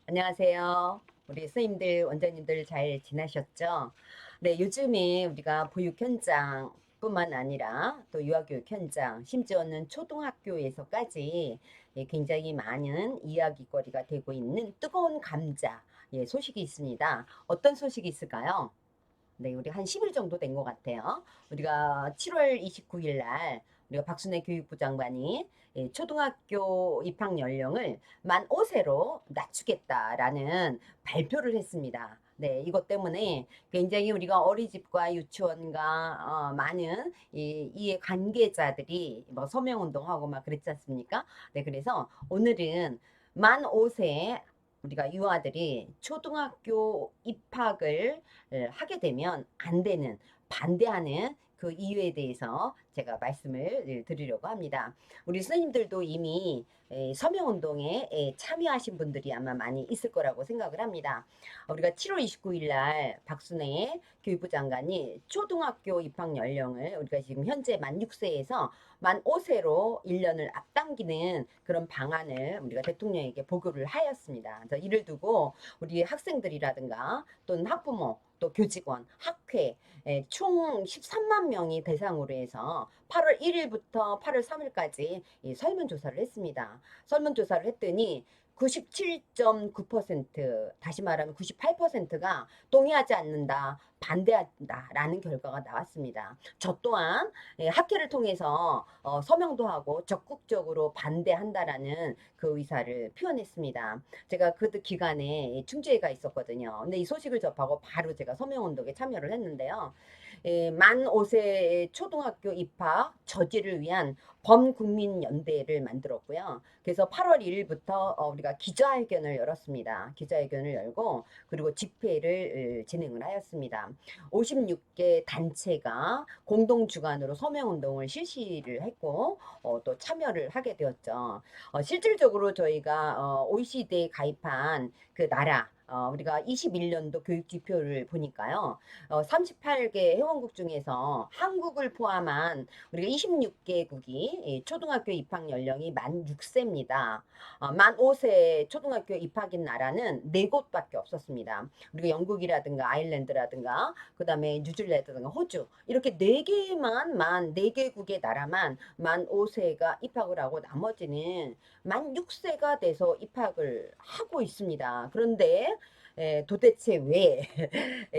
안녕하세요. 우리 선생님들, 원장님들 잘 지내셨죠? 네, 요즘에 우리가 보육 현장뿐만 아니라 또 유아교육 현장, 심지어는 초등학교에서까지 굉장히 많은 이야기거리가 되고 있는 뜨거운 감자 소식이 있습니다. 어떤 소식이 있을까요? 네, 우리 한 10일 정도 된 것 같아요. 우리가 7월 29일 날 우리가 박순애 교육부 장관이 초등학교 입학 연령을 만 5세로 낮추겠다라는 발표를 했습니다. 네, 이것 때문에 굉장히 우리가 어린이집과 유치원과 많은 이해 관계자들이 뭐 서명 운동하고 막 그랬지 않습니까? 네, 그래서 오늘은 만 5세 우리가 유아들이 초등학교 입학을 하게 되면 안 되는 반대하는 그 이유에 대해서 제가 말씀을 드리려고 합니다. 우리 선생님들도 이미 서명운동에 참여하신 분들이 아마 많이 있을 거라고 생각을 합니다. 우리가 7월 29일 날 박순애 교육부 장관이 초등학교 입학 연령을 우리가 지금 현재 만 6세에서 만 5세로 1년을 앞당기는 그런 방안을 우리가 대통령에게 보고를 하였습니다. 그래서 이를 두고 우리 학생들이라든가 또는 학부모 또 교직원, 학회 총 13만 명이 대상으로 해서 8월 1일부터 8월 3일까지 설문조사를 했습니다. 설문조사를 했더니 97.9% 다시 말하면 98%가 동의하지 않는다, 반대한다라는 결과가 나왔습니다. 저 또한 학회를 통해서 서명도 하고 적극적으로 반대한다라는 그 의사를 표현했습니다. 제가 그 기간에 충주회가 있었거든요. 근데 이 소식을 접하고 바로 제가 서명운동에 참여를 했는데요. 만 5세 초등학교 입학 저지를 위한 범국민연대를 만들었고요. 그래서 8월 1일부터 우리가 기자회견을 열었습니다. 기자회견을 열고 그리고 집회를 진행을 하였습니다. 56개 단체가 공동 주관으로 서명운동을 실시를 했고 또 참여를 하게 되었죠. 실질적으로 저희가 OECD에 가입한 그 나라 우리가 21년도 교육 지표를 보니까요. 38개 회원국 중에서 한국을 포함한 우리가 26개국이 초등학교 입학 연령이 만 6세입니다. 만 5세 초등학교 입학인 나라는 4곳밖에 없었습니다. 우리가 영국이라든가 아일랜드라든가 그다음에 뉴질랜드라든가 호주 이렇게 4개만 만 4개국의 나라만 만 5세가 입학을 하고 나머지는 만 6세가 돼서 입학을 하고 있습니다. 그런데 도대체 왜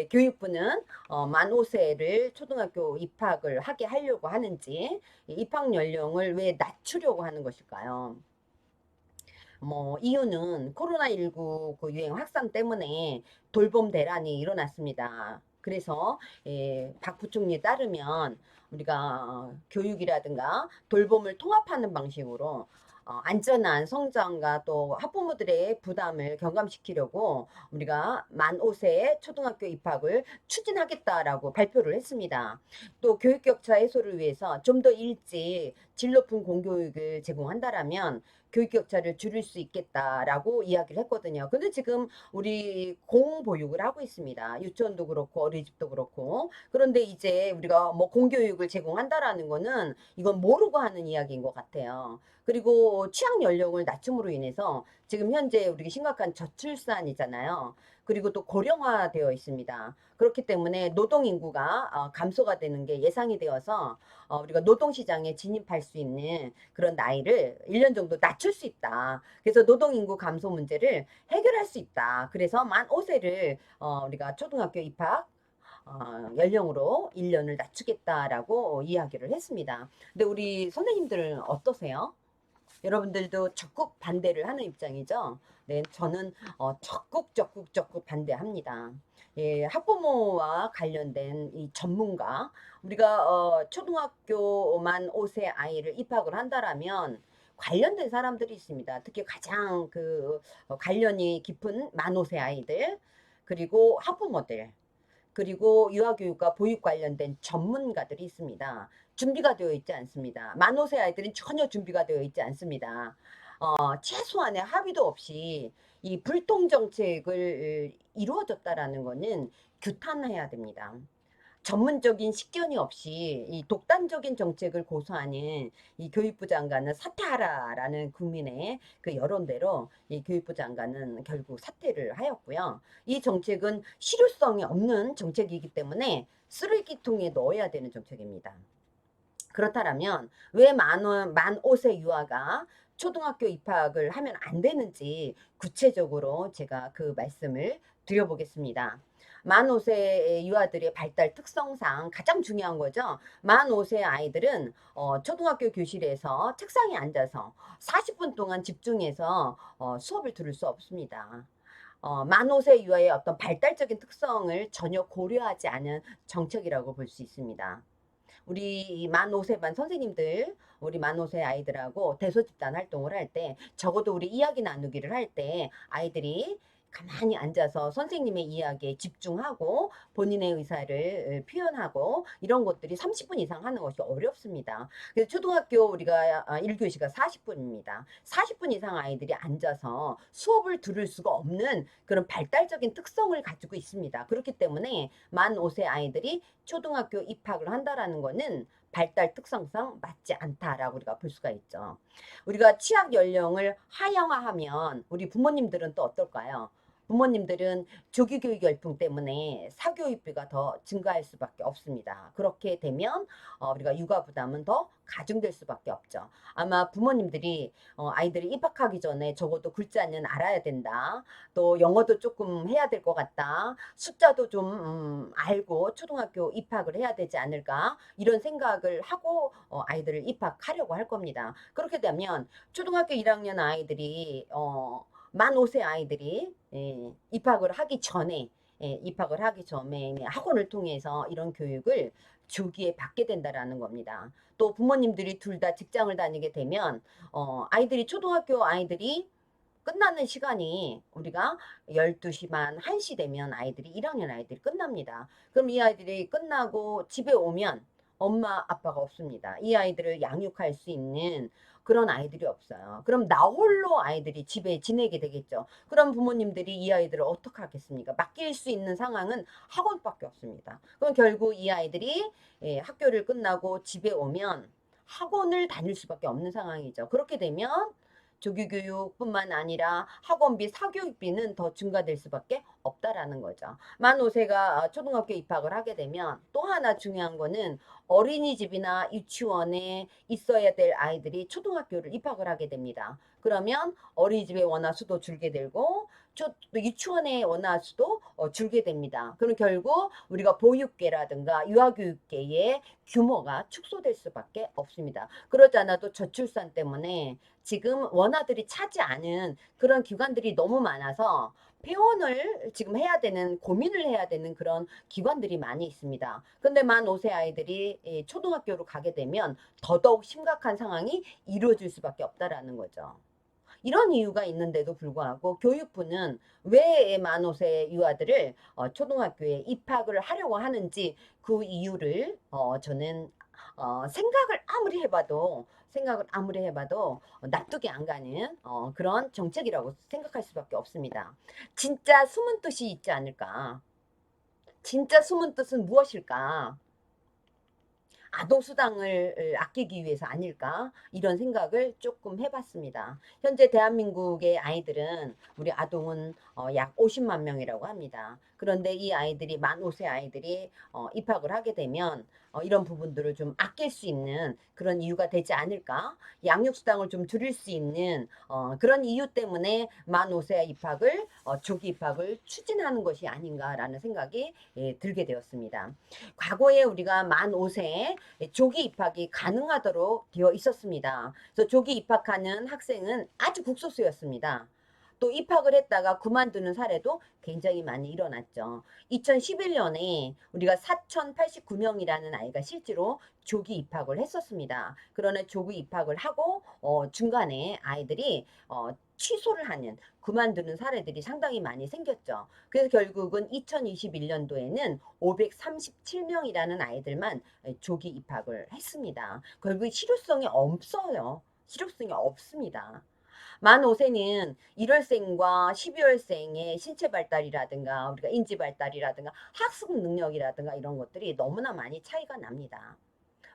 교육부는 만 5세를 초등학교 입학을 하게 하려고 하는지 입학 연령을 왜 낮추려고 하는 것일까요? 뭐 이유는 코로나19 그 유행 확산 때문에 돌봄 대란이 일어났습니다. 그래서 박 부총리에 따르면 우리가 교육이라든가 돌봄을 통합하는 방식으로 안전한 성장과 또 학부모들의 부담을 경감시키려고 우리가 만 5세 초등학교 입학을 추진하겠다라고 발표를 했습니다. 또 교육 격차 해소를 위해서 좀 더 일찍 질 높은 공교육을 제공한다라면 교육 격차를 줄일 수 있겠다라고 이야기를 했거든요. 근데 지금 우리 공보육을 하고 있습니다. 유치원도 그렇고 어린이집도 그렇고. 그런데 이제 우리가 뭐 공교육을 제공한다라는 거는 이건 모르고 하는 이야기인 것 같아요. 그리고 취학 연령을 낮춤으로 인해서 지금 현재 우리 심각한 저출산이잖아요. 그리고 또 고령화되어 있습니다. 그렇기 때문에 노동 인구가 감소가 되는 게 예상이 되어서 우리가 노동 시장에 진입할 수 있는 그런 나이를 1년 정도 낮출 수 있다. 그래서 노동 인구 감소 문제를 해결할 수 있다. 그래서 만 5세를 우리가 초등학교 입학 연령으로 1년을 낮추겠다라고 이야기를 했습니다. 근데 우리 선생님들은 어떠세요? 여러분들도 적극 반대를 하는 입장이죠. 네, 저는 적극 반대합니다. 예, 학부모와 관련된 이 전문가, 우리가 초등학교 만 5세 아이를 입학을 한다라면 관련된 사람들이 있습니다. 특히 가장 그 관련이 깊은 만 5세 아이들, 그리고 학부모들, 그리고 유아교육과 보육 관련된 전문가들이 있습니다. 준비가 되어 있지 않습니다. 만 5세 아이들은 전혀 준비가 되어 있지 않습니다. 최소한의 합의도 없이 이 불통 정책을 이루어졌다라는 거는 규탄해야 됩니다. 전문적인 식견이 없이 이 독단적인 정책을 고수하는 이 교육부 장관은 사퇴하라라는 국민의 그 여론대로 이 교육부 장관은 결국 사퇴를 하였고요. 이 정책은 실효성이 없는 정책이기 때문에 쓰레기통에 넣어야 되는 정책입니다. 그렇다면 왜 만 5세 유아가 초등학교 입학을 하면 안 되는지 구체적으로 제가 그 말씀을 드려보겠습니다. 만 5세 유아들의 발달 특성상 가장 중요한 거죠. 만 5세 아이들은 초등학교 교실에서 책상에 앉아서 40분 동안 집중해서 수업을 들을 수 없습니다. 만 5세 유아의 어떤 발달적인 특성을 전혀 고려하지 않은 정책이라고 볼 수 있습니다. 우리 만 5세 반 선생님들, 우리 만 5세 아이들하고 대소집단 활동을 할 때, 적어도 우리 이야기 나누기를 할 때, 아이들이 가만히 앉아서 선생님의 이야기에 집중하고 본인의 의사를 표현하고 이런 것들이 30분 이상 하는 것이 어렵습니다. 그래서 초등학교 우리가 1교시가 40분입니다. 40분 이상 아이들이 앉아서 수업을 들을 수가 없는 그런 발달적인 특성을 가지고 있습니다. 그렇기 때문에 만 5세 아이들이 초등학교 입학을 한다라는 거는 발달 특성상 맞지 않다라고 우리가 볼 수가 있죠. 우리가 취약 연령을 하향화하면 우리 부모님들은 또 어떨까요? 부모님들은 조기교육 열풍 때문에 사교육비가 더 증가할 수밖에 없습니다. 그렇게 되면 우리가 육아 부담은 더 가중될 수밖에 없죠. 아마 부모님들이 아이들이 입학하기 전에 적어도 글자는 알아야 된다. 또 영어도 조금 해야 될 것 같다. 숫자도 좀 알고 초등학교 입학을 해야 되지 않을까 이런 생각을 하고 아이들을 입학하려고 할 겁니다. 그렇게 되면 초등학교 1학년 아이들이 만 5세 아이들이 입학을 하기 전에 학원을 통해서 이런 교육을 조기에 받게 된다라는 겁니다. 또 부모님들이 둘 다 직장을 다니게 되면 아이들이 초등학교 아이들이 끝나는 시간이 우리가 12시 반, 1시 되면 아이들이 1학년 아이들이 끝납니다. 그럼 이 아이들이 끝나고 집에 오면 엄마, 아빠가 없습니다. 이 아이들을 양육할 수 있는 그런 아이들이 없어요. 그럼 나 홀로 아이들이 집에 지내게 되겠죠. 그럼 부모님들이 이 아이들을 어떻게 하겠습니까? 맡길 수 있는 상황은 학원밖에 없습니다. 그럼 결국 이 아이들이 학교를 끝나고 집에 오면 학원을 다닐 수밖에 없는 상황이죠. 그렇게 되면 조기교육뿐만 아니라 학원비, 사교육비는 더 증가될 수밖에 없다라는 거죠. 만 5세가 초등학교 입학을 하게 되면 또 하나 중요한 거는 어린이집이나 유치원에 있어야 될 아이들이 초등학교를 입학을 하게 됩니다. 그러면 어린이집의 원화 수도 줄게 되고 유치원의 원화 수도 줄게 됩니다. 그럼 결국 우리가 보육계라든가 유아교육계의 규모가 축소될 수밖에 없습니다. 그러지 않아도 저출산 때문에 지금 원화들이 차지 않은 그런 기관들이 너무 많아서 폐원을 지금 해야 되는 고민을 해야 되는 그런 기관들이 많이 있습니다. 근데 만 5세 아이들이 초등학교로 가게 되면 더더욱 심각한 상황이 이루어질 수밖에 없다라는 거죠. 이런 이유가 있는데도 불구하고 교육부는 왜 만 5세 유아들을 초등학교에 입학을 하려고 하는지 그 이유를 저는 생각을 아무리 해봐도 납득이 안 가는 그런 정책이라고 생각할 수밖에 없습니다. 진짜 숨은 뜻이 있지 않을까? 진짜 숨은 뜻은 무엇일까? 아동수당을 아끼기 위해서 아닐까? 이런 생각을 조금 해봤습니다. 현재 대한민국의 아이들은, 우리 아동은 약 50만 명이라고 합니다. 그런데 이 아이들이 만 5세 아이들이 입학을 하게 되면 이런 부분들을 좀 아낄 수 있는 그런 이유가 되지 않을까? 양육수당을 좀 줄일 수 있는 그런 이유 때문에 만 5세 입학을 조기 입학을 추진하는 것이 아닌가라는 생각이 들게 되었습니다. 과거에 우리가 만 5세 조기 입학이 가능하도록 되어 있었습니다. 그래서 조기 입학하는 학생은 아주 국소수였습니다. 또 입학을 했다가 그만두는 사례도 굉장히 많이 일어났죠. 2011년에 우리가 4,089명이라는 아이가 실제로 조기 입학을 했었습니다. 그러나 조기 입학을 하고 중간에 아이들이 취소를 하는 그만두는 사례들이 상당히 많이 생겼죠. 그래서 결국은 2021년도에는 537명이라는 아이들만 조기 입학을 했습니다. 결국 실효성이 없어요. 실효성이 없습니다. 만 5세는 1월생과 12월생의 신체 발달이라든가 우리가 인지 발달이라든가 학습 능력이라든가 이런 것들이 너무나 많이 차이가 납니다.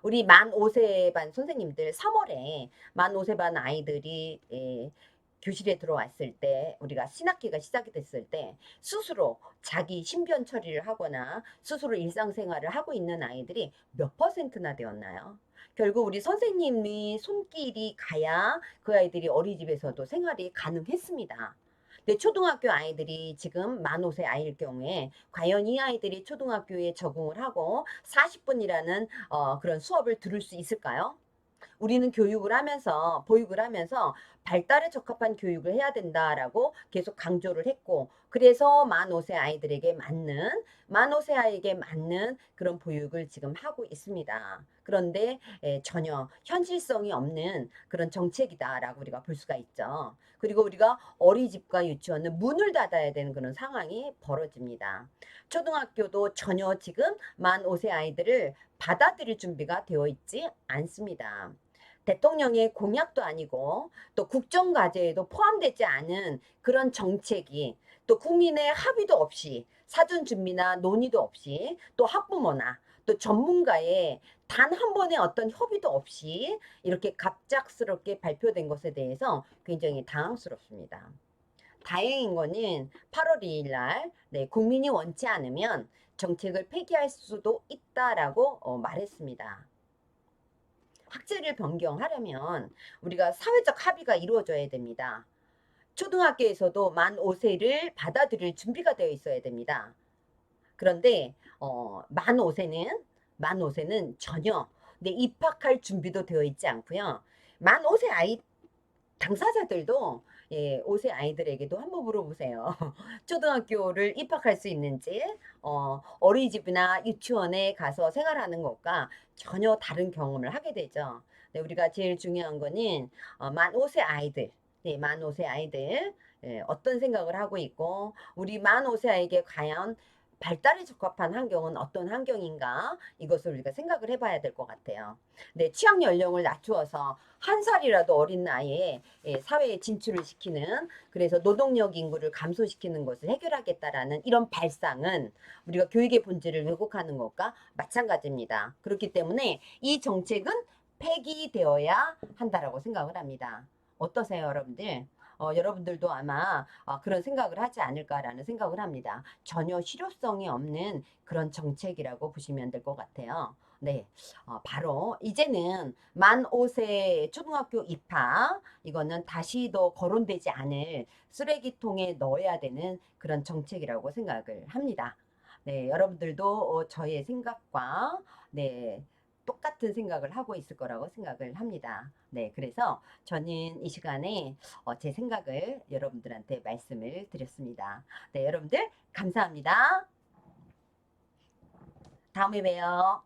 우리 만 5세 반 선생님들 3월에 만 5세 반 아이들이 교실에 들어왔을 때 우리가 신학기가 시작이 됐을 때 스스로 자기 신변 처리를 하거나 스스로 일상생활을 하고 있는 아이들이 몇 퍼센트나 되었나요? 결국 우리 선생님이 손길이 가야 그 아이들이 어린이집에서도 생활이 가능했습니다. 근데 초등학교 아이들이 지금 만 5세 아이일 경우에 과연 이 아이들이 초등학교에 적응을 하고 40분이라는 그런 수업을 들을 수 있을까요? 우리는 교육을 하면서 보육을 하면서 발달에 적합한 교육을 해야 된다라고 계속 강조를 했고 그래서 만 5세 아이들에게 맞는 만 5세 아이에게 맞는 그런 보육을 지금 하고 있습니다. 그런데 전혀 현실성이 없는 그런 정책이다라고 우리가 볼 수가 있죠. 그리고 우리가 어린이집과 유치원은 문을 닫아야 되는 그런 상황이 벌어집니다. 초등학교도 전혀 지금 만 5세 아이들을 받아들일 준비가 되어 있지 않습니다. 대통령의 공약도 아니고 또 국정과제에도 포함되지 않은 그런 정책이 또 국민의 합의도 없이 사전 준비나 논의도 없이 또 학부모나 또 전문가의 단 한 번의 어떤 협의도 없이 이렇게 갑작스럽게 발표된 것에 대해서 굉장히 당황스럽습니다. 다행인 거는 8월 2일 날 국민이 원치 않으면 정책을 폐기할 수도 있다라고 말했습니다. 학제를 변경하려면 우리가 사회적 합의가 이루어져야 됩니다. 초등학교에서도 만 5세를 받아들일 준비가 되어 있어야 됩니다. 그런데 만 5세는 전혀 입학할 준비도 되어 있지 않고요. 만 5세 아이 당사자들도 5세 아이들에게도 한번 물어보세요. 초등학교를 입학할 수 있는지, 어린이집이나 유치원에 가서 생활하는 것과 전혀 다른 경험을 하게 되죠. 네, 우리가 제일 중요한 거는 만 5세 아이들, 만 5세 아이들 어떤 생각을 하고 있고 우리 만 5세 아이에게 과연 발달에 적합한 환경은 어떤 환경인가 이것을 우리가 생각을 해봐야 될 것 같아요. 네, 취학 연령을 낮추어서 한 살이라도 어린 나이에 사회에 진출을 시키는 그래서 노동력 인구를 감소시키는 것을 해결하겠다라는 이런 발상은 우리가 교육의 본질을 왜곡하는 것과 마찬가지입니다. 그렇기 때문에 이 정책은 폐기되어야 한다라고 생각을 합니다. 어떠세요, 여러분들? 여러분들도 아마 그런 생각을 하지 않을까라는 생각을 합니다. 전혀 실효성이 없는 그런 정책이라고 보시면 될 것 같아요. 네, 바로 이제는 만 5세 초등학교 입학 이거는 다시도 거론되지 않을 쓰레기통에 넣어야 되는 그런 정책이라고 생각을 합니다. 네, 여러분들도 저의 생각과 네, 똑같은 생각을 하고 있을 거라고 생각을 합니다. 네, 그래서 저는 이 시간에 제 생각을 여러분들한테 말씀을 드렸습니다. 네, 여러분들 감사합니다. 다음에 봬요.